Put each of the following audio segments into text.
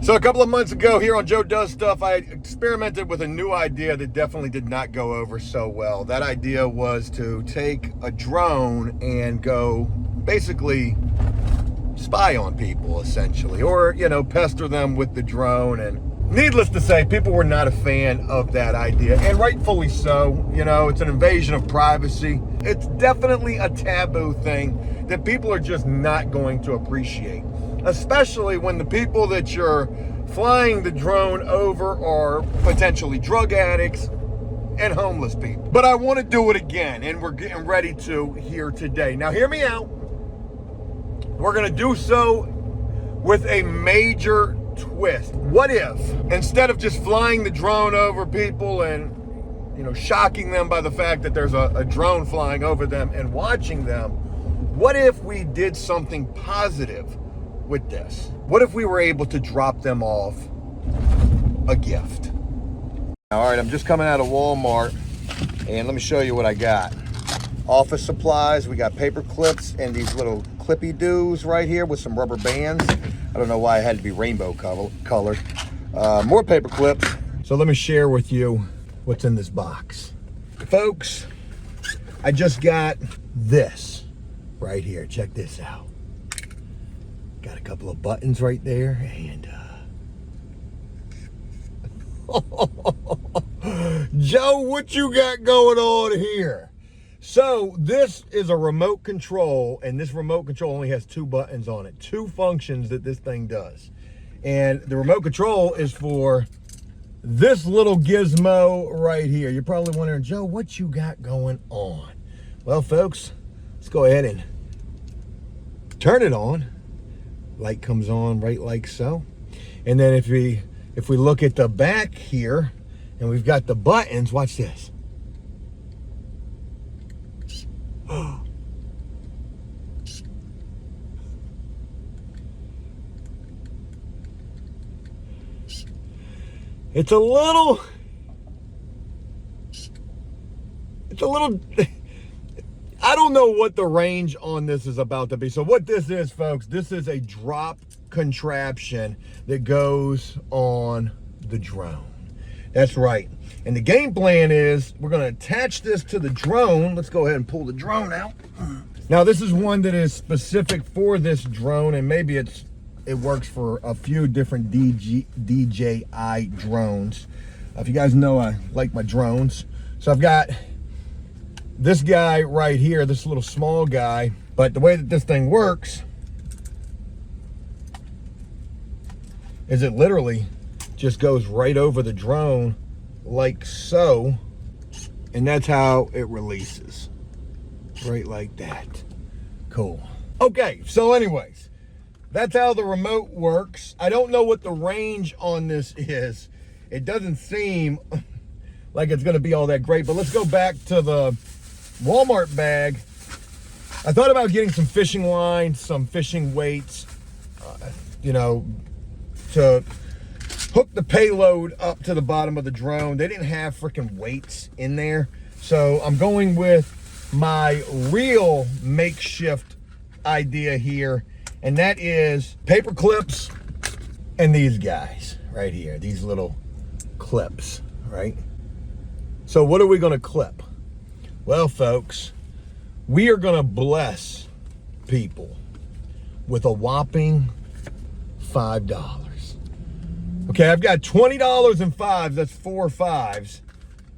So a couple of months ago here on Joe Does Stuff, I experimented with a new idea that definitely did not go over so well. That idea was to take a drone and go basically spy on people, essentially, or, you know, pester them with the drone. And needless to say, people were not a fan of that idea, and rightfully so. You know, it's an invasion of privacy. It's definitely a taboo thing that people are just not going to appreciate, especially when the people that you're flying the drone over are potentially drug addicts and homeless people. But I want to do it again, and we're getting ready to here today. Now, hear me out. We're going to do so with a major twist. What if, instead of just flying the drone over people and, you know, shocking them by the fact that there's a drone flying over them and watching them, what if we did something positive with this? What if we were able to drop them off a gift? All right, I'm just coming out of Walmart, and let me show you what I got. Office supplies. We got paper clips and these little clippy doos right here with some rubber bands. I don't know why it had to be rainbow colored. More paper clips. So let me share with you what's in this box. Folks, I just got this right here. Check this out. Got a couple of buttons right there, and Joe, what you got going on here? So this is a remote control, and this remote control only has 2 buttons on it, 2 functions that this thing does. And the remote control is for this little gizmo right here. You're probably wondering, Joe, what you got going on? Well, folks, let's go ahead and turn it on. Light comes on right like so. And then if we look at the back here, and we've got the buttons, watch this. It's a little, I don't know what the range on this is about to be. So what this is, folks, this is a drop contraption that goes on the drone. That's right. And the game plan is we're going to attach this to the drone. Let's go ahead and pull the drone out. Now, this is one that is specific for this drone, and maybe it works for a few different DJI drones. If you guys know, I like my drones. So I've got this guy right here, this little small guy. But the way that this thing works is it literally just goes right over the drone like so, and that's how it releases, right like that. Cool. Okay, so anyways, that's how the remote works. I don't know what the range on this is. It doesn't seem like it's gonna be all that great, but let's go back to the Walmart bag. I thought about getting some fishing line, some fishing weights, you know, to hook the payload up to the bottom of the drone. They didn't have freaking weights in there. So I'm going with my real makeshift idea here, and that is paper clips and these guys right here, these little clips, right? So what are we gonna clip? Well, folks, we are gonna bless people with a whopping $5. Okay, I've got $20 in fives. That's 4 5s.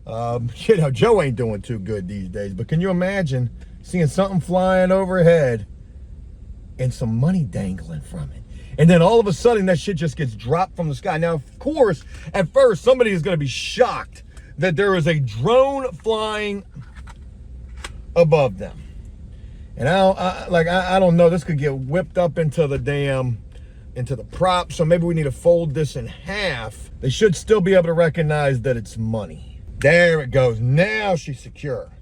You know, Joe ain't doing too good these days, but can you imagine seeing something flying overhead and some money dangling from it? And then all of a sudden, that shit just gets dropped from the sky. Now, of course, at first, somebody is going to be shocked that there is a drone flying above them. And I don't know, this could get whipped up into the prop, so maybe we need to fold this in half. They should still be able to recognize that it's money. There it goes. Now she's secure.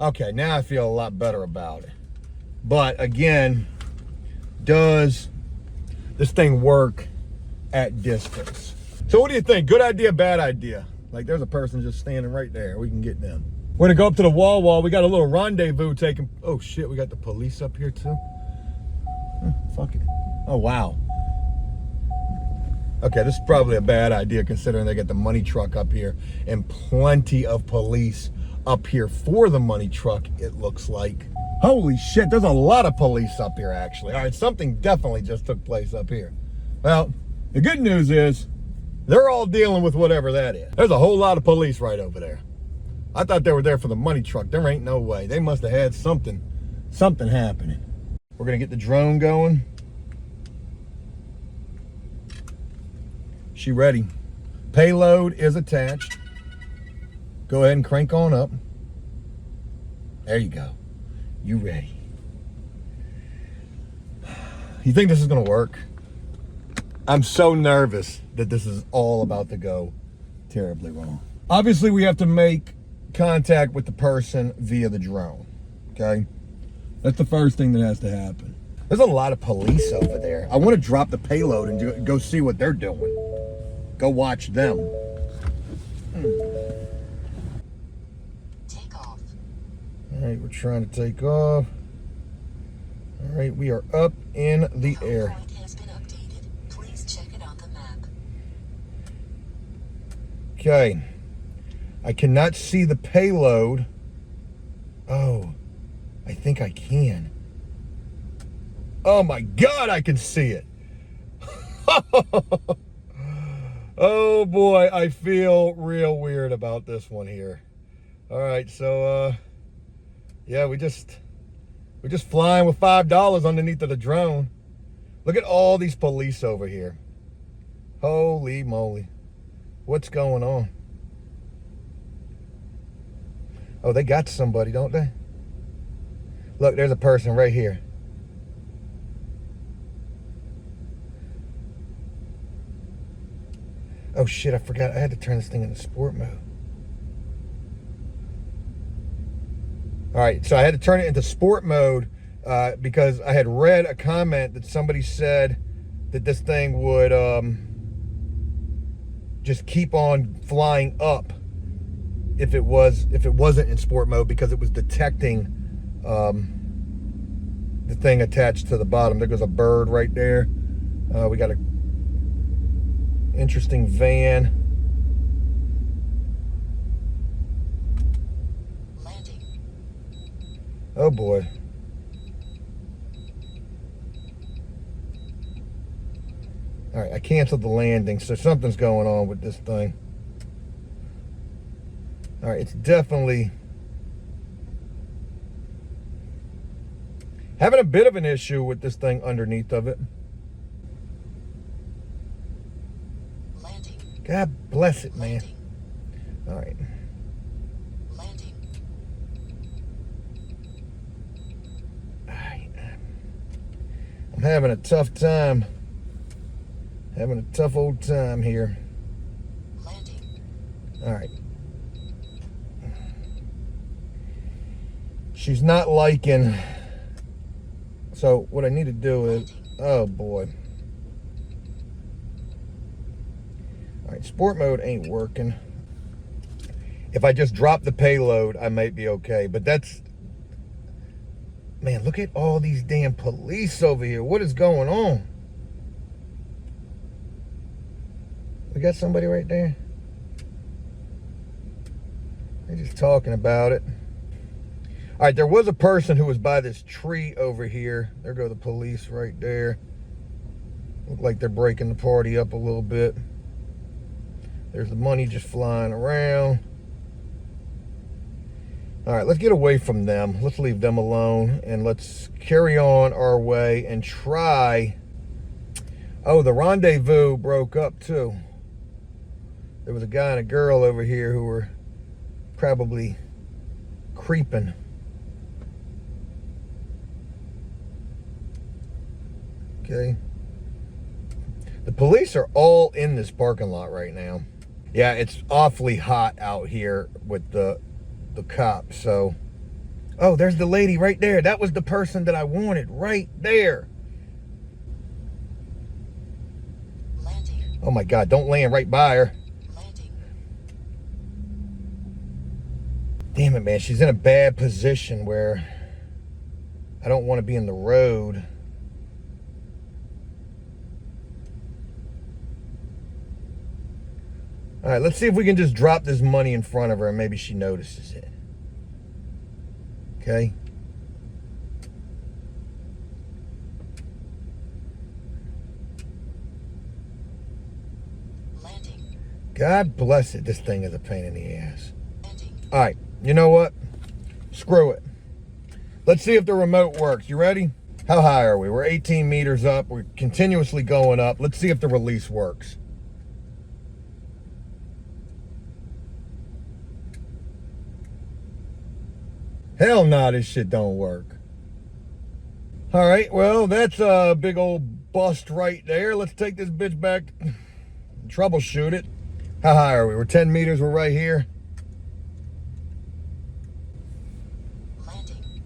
Okay, now I feel a lot better about it. But again, does this thing work at distance? So what do you think? Good idea, bad idea? Like, there's a person just standing right there. We can get them. We're gonna go up to the wall. We got a little rendezvous taking. Oh shit, we got the police up here too. Fuck it. Oh wow. Okay, this is probably a bad idea considering they got the money truck up here and plenty of police up here for the money truck, it looks like. Holy shit, there's a lot of police up here actually. All right, something definitely just took place up here. Well, the good news is they're all dealing with whatever that is. There's a whole lot of police right over there. I thought they were there for the money truck. There ain't no way. They must have had something happening. We're gonna get the drone going. She ready. Payload is attached. Go ahead and crank on up. There you go. You ready. You think this is gonna work? I'm so nervous that this is all about to go terribly wrong. Obviously, we have to make contact with the person via the drone, okay? That's the first thing that has to happen. There's a lot of police over there. I want to drop the payload and go see what they're doing. Go watch them. Take off. All right, we're trying to take off. All right, we are up in the air. Point has been updated. Please check it on the map. Okay. I cannot see the payload. Oh, I think I can. Oh my God, I can see it. Oh boy, I feel real weird about this one here. All right, so yeah, we just flying with $5 underneath of the drone. Look at all these police over here. Holy moly. What's going on? Oh, they got somebody, don't they? Look, there's a person right here. Oh shit, I forgot. I had to turn this thing into sport mode. All right, so I had to turn it into sport mode because I had read a comment that somebody said that this thing would just keep on flying up if it wasn't in sport mode because it was detecting the thing attached to the bottom. There goes a bird right there. We got a interesting van. Landing. Oh boy. All right, I canceled the landing, so something's going on with this thing. All right, it's definitely having a bit of an issue with this thing underneath of it. Landing. God bless it, man. Landing. All right. Landing. All right. I'm having a tough time. Having a tough old time here. Landing. All right. She's not liking. So what I need to do is, oh boy. All right, sport mode ain't working. If I just drop the payload, I might be okay. But that's, man, look at all these damn police over here. What is going on? We got somebody right there. They're just talking about it. All right, there was a person who was by this tree over here. There go the police right there. Look like they're breaking the party up a little bit. There's the money just flying around. All right, let's get away from them. Let's leave them alone and let's carry on our way and try. Oh, the rendezvous broke up too. There was a guy and a girl over here who were probably creeping. Okay. The police are all in this parking lot right now. Yeah, it's awfully hot out here with the cops, so. Oh, there's the lady right there. That was the person that I wanted right there. Landing. Oh my God, don't land right by her. Landing. Damn it, man. She's in a bad position where I don't want to be in the road. All right, let's see if we can just drop this money in front of her and maybe she notices it. Okay. Landing. God bless it. This thing is a pain in the ass. Landing. All right, you know what? Screw it. Let's see if the remote works. You ready? How high are we? We're 18 meters up. We're continuously going up. Let's see if the release works. Hell nah, this shit don't work. All right, well, that's a big old bust right there. Let's take this bitch back, troubleshoot it. How high are we? We're 10 meters, we're right here. Landing.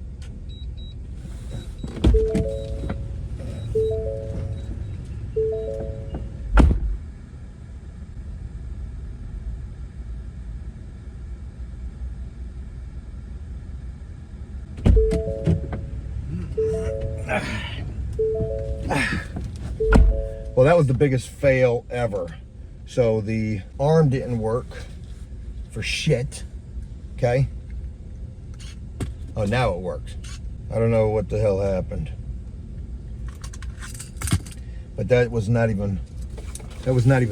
Well, that was the biggest fail ever. So the arm didn't work for shit, okay? Oh, now it works. I don't know what the hell happened. But that was not even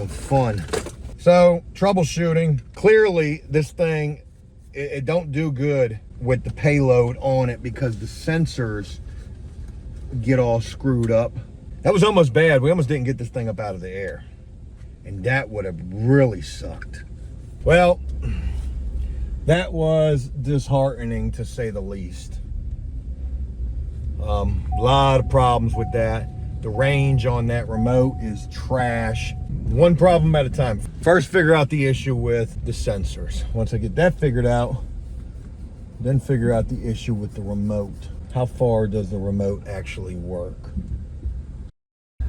fun. So, troubleshooting. Clearly, this thing, it don't do good with the payload on it because the sensors get all screwed up. That was almost bad. We almost didn't get this thing up out of the air. And that would have really sucked. Well, that was disheartening to say the least. A lot of problems with that. The range on that remote is trash. One problem at a time. First, figure out the issue with the sensors. Once I get that figured out, then figure out the issue with the remote. How far does the remote actually work?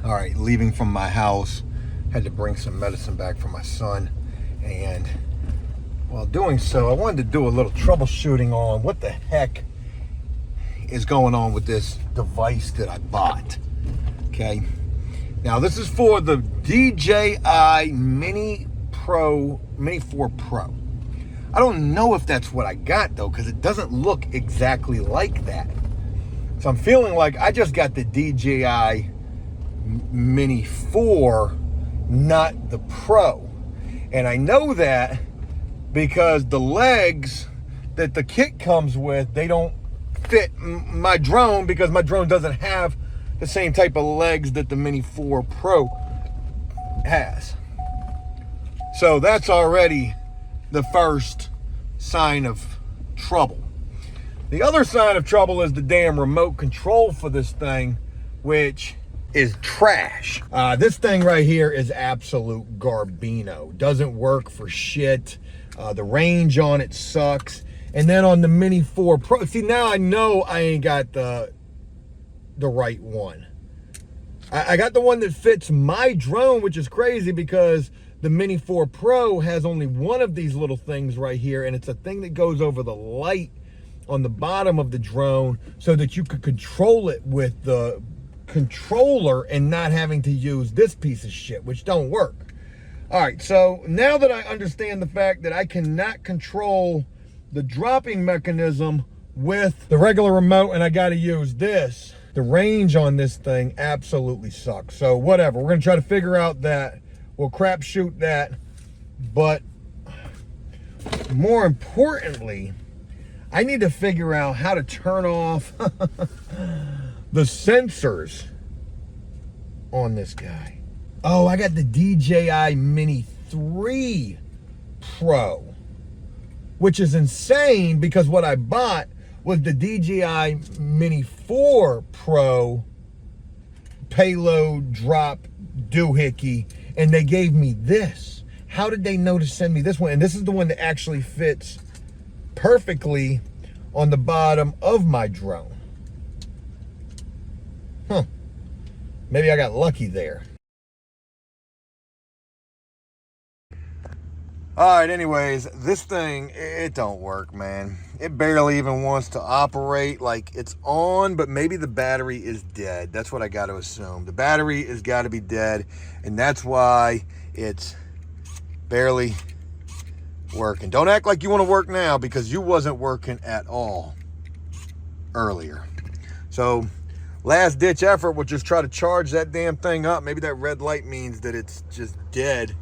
All right, leaving from my house, had to bring some medicine back for my son. And while doing so, I wanted to do a little troubleshooting on what the heck is going on with this device that I bought. Okay, now this is for the DJI Mini 4 Pro. I don't know if that's what I got though, because it doesn't look exactly like that. So I'm feeling like I just got the DJI Mini 4, not the Pro. And I know that because the legs that the kit comes with, they don't fit my drone because my drone doesn't have the same type of legs that the Mini 4 Pro has. So that's already the first sign of trouble. The other sign of trouble is the damn remote control for this thing, which is trash. This thing right here is absolute garbino. Doesn't work for shit. The range on it sucks. And then on the Mini 4 Pro, see, now I know I ain't got the right one. I got the one that fits my drone, which is crazy because the Mini 4 Pro has only one of these little things right here, and it's a thing that goes over the light on the bottom of the drone so that you could control it with the controller and not having to use this piece of shit, which don't work. All right, so now that I understand the fact that I cannot control the dropping mechanism with the regular remote and I got to use this, the range on this thing absolutely sucks. So whatever, we're gonna try to figure out that. We'll crapshoot that. But more importantly, I need to figure out how to turn off the sensors on this guy. Oh, I got the DJI Mini 3 Pro, which is insane because what I bought was the DJI Mini 4 Pro payload drop doohickey, and they gave me this. How did they know to send me this one? And this is the one that actually fits perfectly on the bottom of my drone. Huh. Maybe I got lucky there. All right, anyways, this thing, it don't work, man. It barely even wants to operate. Like, it's on, but maybe the battery is dead. That's what I got to assume. The battery has got to be dead, and that's why it's barely working. Don't act like you want to work now, because you wasn't working at all earlier. So last ditch effort, we'll just try to charge that damn thing up. Maybe that red light means that it's just dead,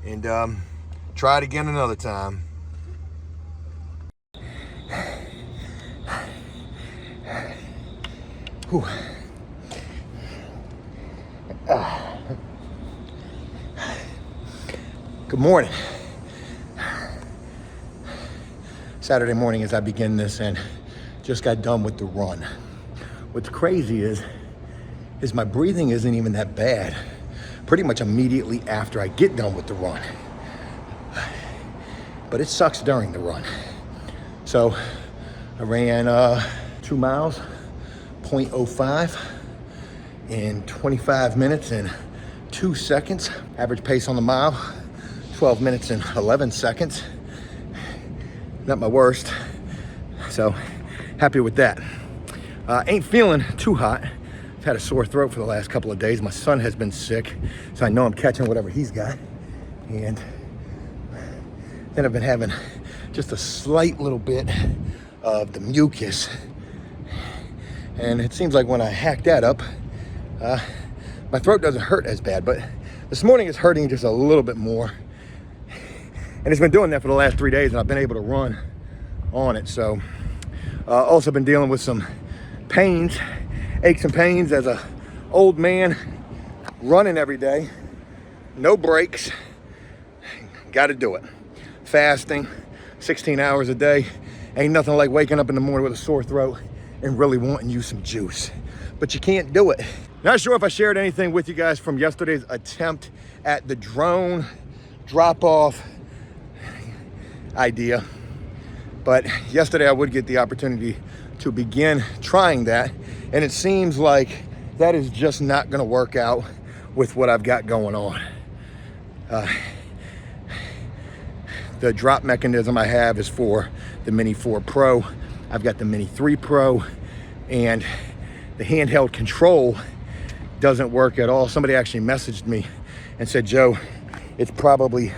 and try it again another time. Whew. Good morning. Saturday morning as I begin this, and just got done with the run. What's crazy is my breathing isn't even that bad. Pretty much immediately after I get done with the run. But it sucks during the run. So I ran 2 miles, 0.05 in 25 minutes and 2 seconds. Average pace on the mile, 12 minutes and 11 seconds. Not my worst, so happy with that. Ain't feeling too hot. I've had a sore throat for the last couple of days. My son has been sick, so I know I'm catching whatever he's got. And then I've been having just a slight little bit of the mucus. And it seems like when I hack that up, my throat doesn't hurt as bad, but this morning it's hurting just a little bit more. And it's been doing that for the last 3 days, and I've been able to run on it. So also been dealing with some pains, aches and pains as a old man running every day, no breaks. Got to do it. Fasting, 16 hours a day. Ain't nothing like waking up in the morning with a sore throat and really wanting you some juice. But you can't do it. Not sure if I shared anything with you guys from yesterday's attempt at the drone drop-off idea. But yesterday I would get the opportunity to begin trying that. And it seems like that is just not going to work out with what I've got going on. The drop mechanism I have is for the Mini 4 Pro. I've got the Mini 3 Pro, and the handheld control doesn't work at all. Somebody actually messaged me and said, Joe, it's probably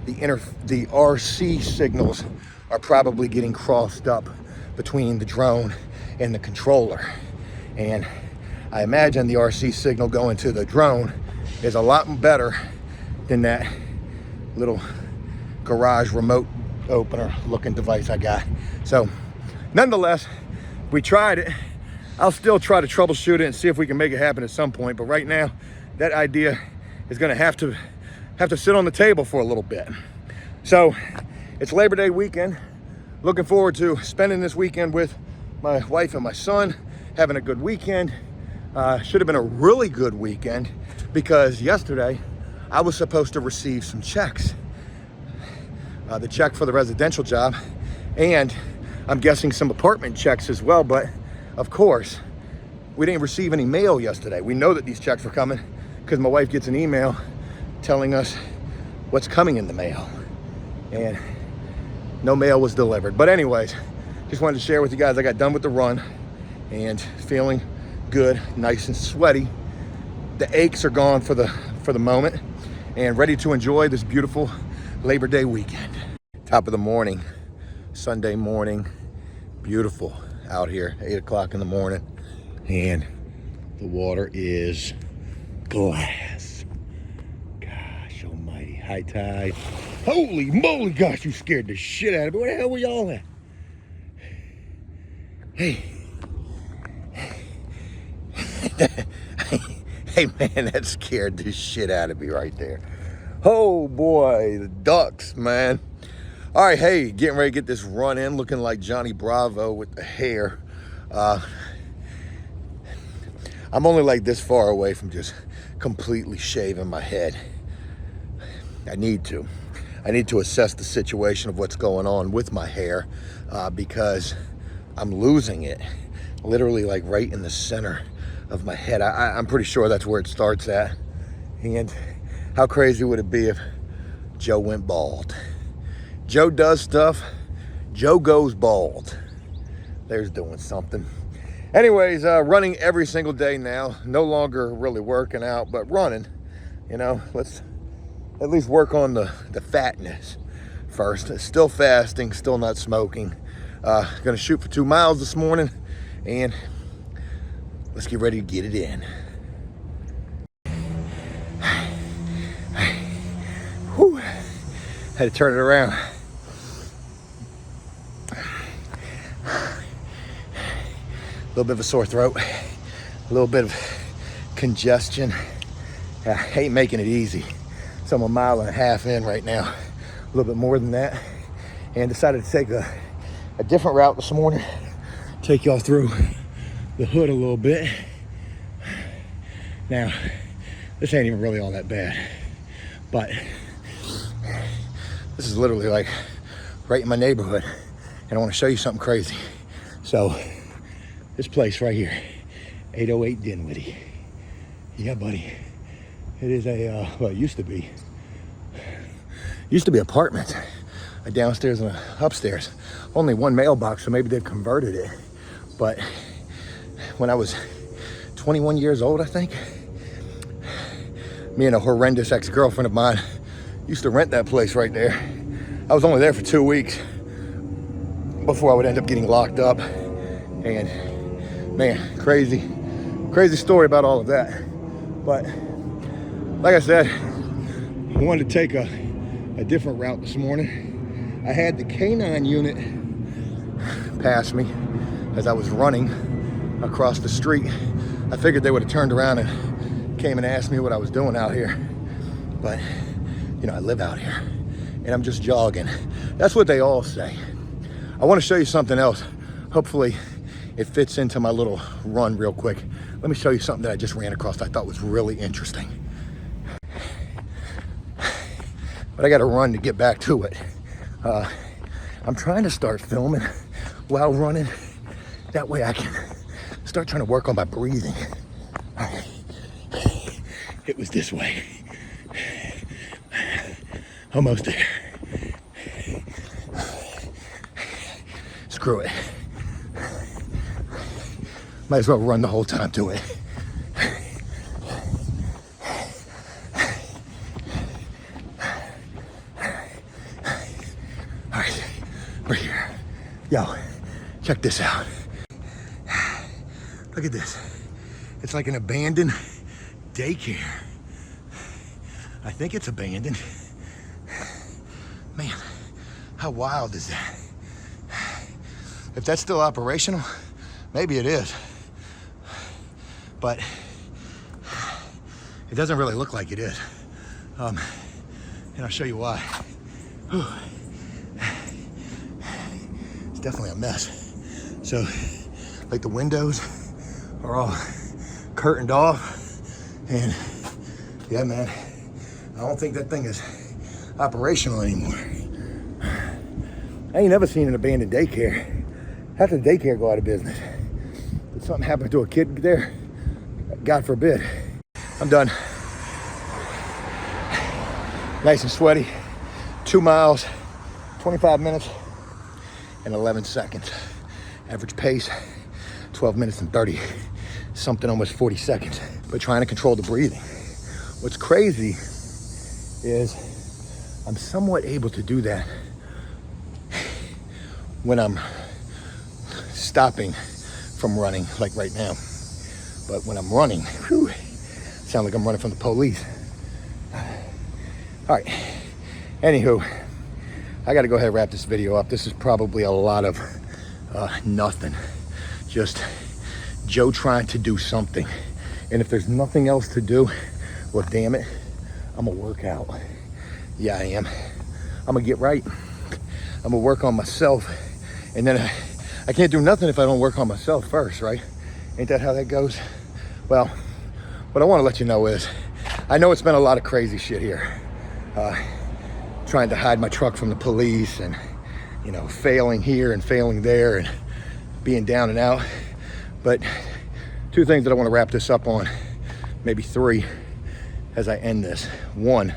the RC signals are probably getting crossed up between the drone and the controller. And I imagine the RC signal going to the drone is a lot better than that little garage remote opener looking device I got. So nonetheless, we tried it. I'll still try to troubleshoot it and see if we can make it happen at some point. But right now, that idea is gonna have to sit on the table for a little bit. So it's Labor Day weekend. Looking forward to spending this weekend with my wife and my son, having a good weekend. Should have been a really good weekend, because yesterday I was supposed to receive some checks. The check for the residential job, and I'm guessing some apartment checks as well. But of course, we didn't receive any mail yesterday. We know that these checks were coming because my wife gets an email telling us what's coming in the mail, and no mail was delivered. But anyways, just wanted to share with you guys I got done with the run and feeling good, nice and sweaty. The aches are gone for the moment, and ready to enjoy this beautiful Labor Day weekend. Top of the morning, Sunday morning, beautiful out here, 8 o'clock in the morning, and the water is glass. Gosh almighty, high tide. Holy moly, gosh, you scared the shit out of me. Where the hell were y'all at? Hey. Hey man, that scared the shit out of me right there. Oh boy, the ducks, man. All right, hey, getting ready to get this run in, looking like Johnny Bravo with the hair. I'm only like this far away from just completely shaving my head. I need to assess the situation of what's going on with my hair, because I'm losing it, literally like right in the center of my head. I'm pretty sure that's where it starts at. And how crazy would it be if Joe went bald? Joe does stuff, Joe goes bald. There's doing something. Anyways, running every single day now. No longer really working out, but running. You know, let's at least work on the fatness first. Still fasting, still not smoking. Gonna shoot for 2 miles this morning, and let's get ready to get it in. Whew. Had to turn it around. A little bit of a sore throat, a little bit of congestion. I hate making it easy. So I'm 1.5 miles in right now, a little bit more than that, and decided to take a different route this morning. Take y'all through the hood a little bit. Now, this ain't even really all that bad, but this is literally like right in my neighborhood, and I want to show you something crazy. So this place right here, 808 Dinwiddie. Yeah, buddy. It is a, well, it used to be apartments, a downstairs and a upstairs. Only one mailbox, so maybe they've converted it. But when I was 21 years old, I think, me and a horrendous ex-girlfriend of mine used to rent that place right there. I was only there for 2 weeks before I would end up getting locked up. And man, crazy story about all of that. But like I said, I wanted to take a different route this morning. I had the K9 unit pass me as I was running across the street. I figured they would have turned around and came and asked me what I was doing out here. But, you know, I live out here and I'm just jogging. That's what they all say. I want to show you something else. Hopefully it fits into my little run real quick. Let me show you something that I just ran across that I thought was really interesting. But I got to run to get back to it. I'm trying to start filming while running. That way I can start trying to work on my breathing. It was this way. Almost there. Screw it. Might as well run the whole time to it. All right, we're here. Yo, check this out. Look at this. It's like an abandoned daycare. I think it's abandoned. Man, how wild is that? If that's still operational, maybe it is. But it doesn't really look like it is. And I'll show you why. Whew. It's definitely a mess. So, like the windows are all curtained off. And yeah, man, I don't think that thing is operational anymore. I ain't never seen an abandoned daycare. How did the daycare go out of business? Did something happen to a kid there? God forbid. I'm done. Nice and sweaty. 2 miles, 25 minutes, and 11 seconds. Average pace, 12 minutes and 30. Something almost 40 seconds. But trying to control the breathing. What's crazy is I'm somewhat able to do that when I'm stopping from running, like right now. But when I'm running, whew, sound like I'm running from the police. All right, anywho, I gotta go ahead and wrap this video up. This is probably a lot of nothing. Just Joe trying to do something. And if there's nothing else to do, well, damn it, I'm gonna work out. Yeah, I am. I'm gonna get right. I'm gonna work on myself. And then I can't do nothing if I don't work on myself first, right? Ain't that how that goes? Well, what I want to let you know is, I know it's been a lot of crazy shit here. Trying to hide my truck from the police and, you know, failing here and failing there and being down and out. But 2 things that I want to wrap this up on, maybe 3 as I end this. 1,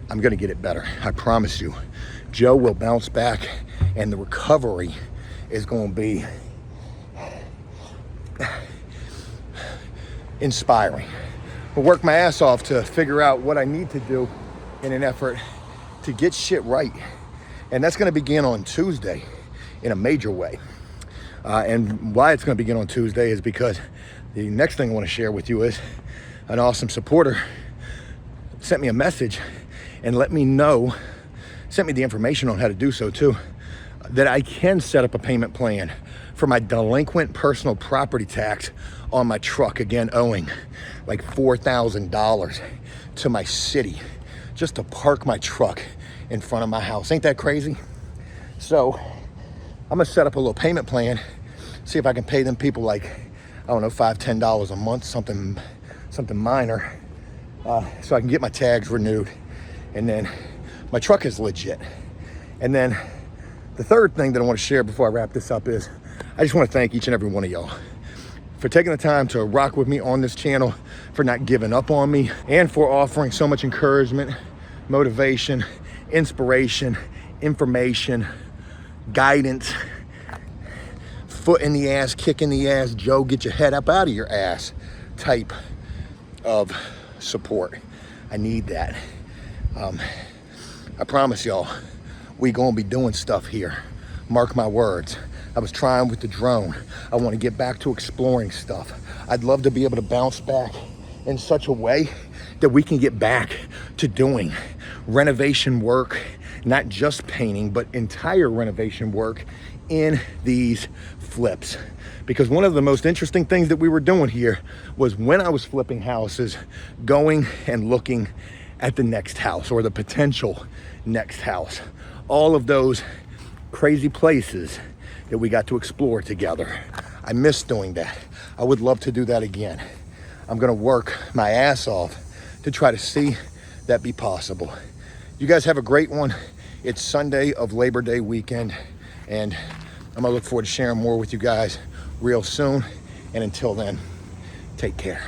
I'm going to get it better. I promise you. Joe will bounce back and the recovery is going to be inspiring. I'll work my ass off to figure out what I need to do in an effort to get shit right. And that's gonna begin on Tuesday in a major way. And why it's gonna begin on Tuesday is because the next thing I wanna share with you is an awesome supporter sent me a message and let me know, sent me the information on how to do so too, that I can set up a payment plan for my delinquent personal property tax on my truck, again owing like $4,000 to my city just to park my truck in front of my house. Ain't that crazy? So I'm gonna set up a little payment plan, see if I can pay them people like, I don't know, $5, $10 a month, something minor, so I can get my tags renewed. And then my truck is legit. And then the third thing that I want to share before I wrap this up is I just want to thank each and every one of y'all for taking the time to rock with me on this channel, for not giving up on me, and for offering so much encouragement, motivation, inspiration, information, guidance, foot in the ass, kick in the ass, Joe, get your head up out of your ass type of support. I need that. I promise y'all, we gonna be doing stuff here. Mark my words. I was trying with the drone. I want to get back to exploring stuff. I'd love to be able to bounce back in such a way that we can get back to doing renovation work, not just painting, but entire renovation work in these flips. Because one of the most interesting things that we were doing here was when I was flipping houses, going and looking at the next house or the potential next house. All of those crazy places that we got to explore together. I miss doing that. I would love to do that again. I'm gonna work my ass off to try to see that be possible. You guys have a great one. It's Sunday of Labor Day weekend, and I'm gonna look forward to sharing more with you guys real soon. And until then, take care.